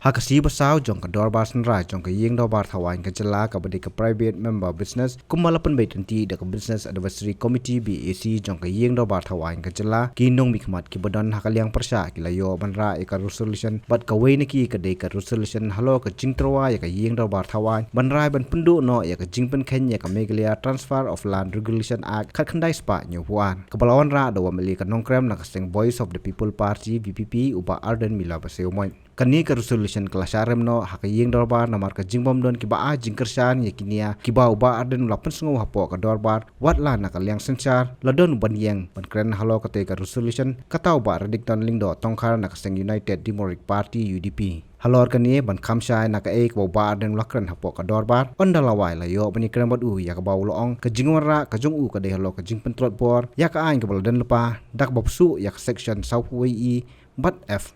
Hakasi basau jong ka dorbar senra jong ka yeng dorbar thawain ka Jylla ka bade ka private member business kumalapan baitanti da ka business advisory committee BAC jong ka yeng dorbar thawain ka Jylla ki nong mikmat ki badan hakaliang persha ki layo banra e ka resolution bat ka wein ki ka de ka resolution halo ka jingtrawa ya ka yeng dorbar thawain banrai ban pundu no ya ka jingpen khen ya ka Meghalaya transfer of land regulation act khat khandai spa nyu huan ka balawan ra da wameli ka nongkrem na ka seng voice of the people party VPP uba Ardent mila baseu moin kani ka resolution kelasarem no hakayeng dorbar namar ka jingbom don ki ba jingkershan yakinia ki ba uba Ardent lapan sengo hapo ka dorbar wat la na kalyang sensar ladon banyeng ban kren halo ka te ka resolution katau ba radik don lingdo tongkhar na ka seng United Democratic Party UDP halor kani ban khamsai na ka ek ba Ardent lakren hapo ka dorbar ondalawai la yo bani krem u ya ka ba ulong ka jingwara ka jong u ka de halo ka jingpentrot bor ya ka ain ka baladan lepa dak bapsu ya ka section South Wei but F.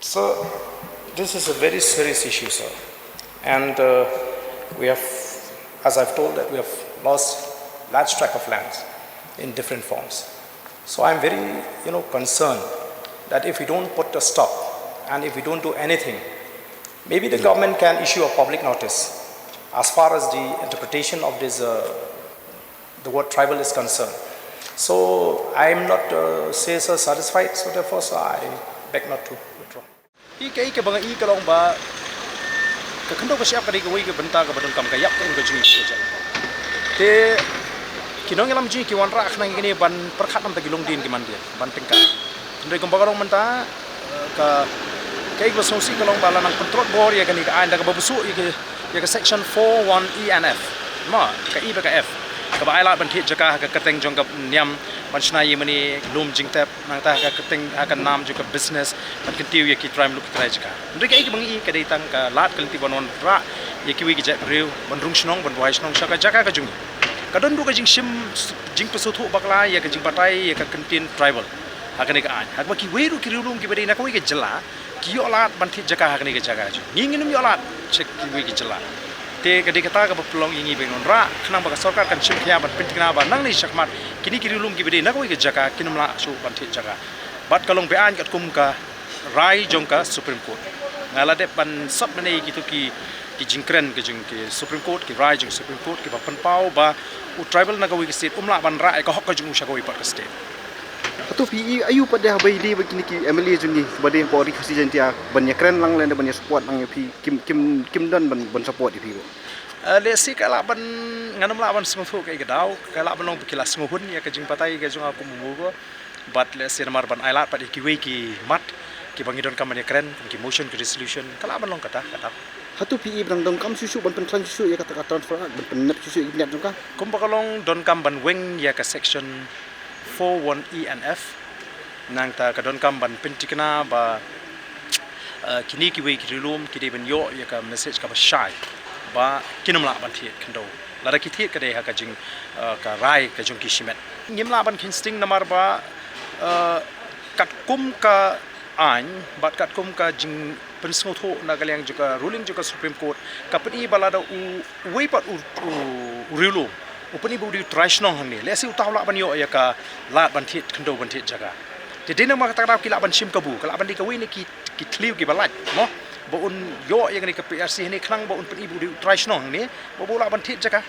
So, this is a very serious issue, sir. And we have, as I've told, that we have lost large tract of lands in different forms. So I'm very, concerned that if we don't put a stop and if we don't do anything, maybe the government can issue a public notice as far as the interpretation of this, the word tribal is concerned. So I'm not satisfied, so therefore, sir, I beg not to. Ikai ke bang ikai long ba ke kendo ke siap kadi ke wei ke benta ke badung kam ke yak ke jui ke ja te kinong lam jui ki wan ra khna ngini ban perkhat nam ta gilong din ki man dia ban tingka ndai kom bagarong menta ka kai ko sosi ke long ba la nang control bor ya kani ka anda ke babusu ya ke section 41 ENF ma ka i ba ka F ka ba ila ban thit jaka ka kateng jong ka nyam ban snai mani lum jingtap nang ta ka kateng akan nam juga business ban kentiu ya ki tram luk krai jaka ndri ka ik bangi ka dei tang ka lat kalti banon ra ya ki wi ki jak riu ban rung shnong ban wai shnong saka jaka ka jungi ka don du ka jing sim jing pesuthu bakla ya ka jing patai ya ka kentin tribal akan ka an hak ba ki wi ru ki riu lum ki bedei na ka wi ka Jylla ki yo lat ban thit jaka akan ka jaka ju ngingin yo lat chek ki wi ki Jylla te kadi kata ka pelong ingi bengon ra khnang ba sarkar kan sim khya ban pintina ba nang ni sakmat kini kiri lum ki bede na ko ke jaka kinum la su ban thi jaka bat kalong be an kat kum ka rai jong ka supreme court ngala de ban sap mane gitu ki jingkren ke jing ki supreme court ki rai jong supreme court ki ba pan pau ba u tribal na ka wi ki state umla ban ra ka hok ka jung usha ko wi pat ka state Atau PE ayu pada habai di begini ki MLA jungi bade ko ri khasi jantia banyak keren lang le banyak support lang pi kim don ban support di pi le si ka la ban nganam la ban smu ka dau ka la ban long kila smuhun ya ka jing patai ka jung aku mumu go bat le si mar ban ailat pat ki we ki mat ki bangidon kam banyak keren ki motion ki resolution ka la ban long kata hatu PE bang dong kam susu ban pentran susu ya kata transfer ban penep susu ignet dong ka kum bakalong don kam ban weng ya ka section 41 ENF nang ta kadon kam ban pentikna ba kini ki we ki rilum ki de ban yo ya ka message ka ba shai ba kinam la ban thiet khando la ki thiet ka de ha ka jing ka rai ka jung ki shimet ngim la ban kinsting namar ba kat kum ka ain bat kat kum ka jing pensung tho na galyang juga ruling juga supreme court ka pedi balada u we pat u rilum upani bu di try shnong hang ni lesi utaw la ban yo ya ka lat ban thit khando ban thit jaga te dina ma ta ki la ban sim kabu ka la ban di ka wi ni ki kliu ki balat mo bo un yo yang ni ka PRC ni khlang bo un pani bu di try shnong ni bo la ban thit jaga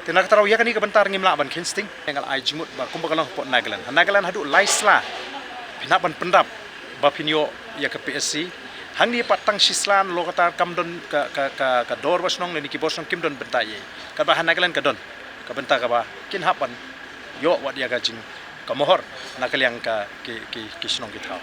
te nak taraw ya ka ni ka bantar ngim la ban kinsting ngal ai jimut ba kum ba kalong pot nagalan hadu laisla pina ban pendap ba pinyo ya ka PSC hang ni patang sislan lo kata kamdon ka dor wasnong ni ki bosong kimdon bentai ka ba hanagalan ka don ka benta ka ba kin hapan yo wat ya ga jing ka mohor nakalyang ka ki shnong ki thau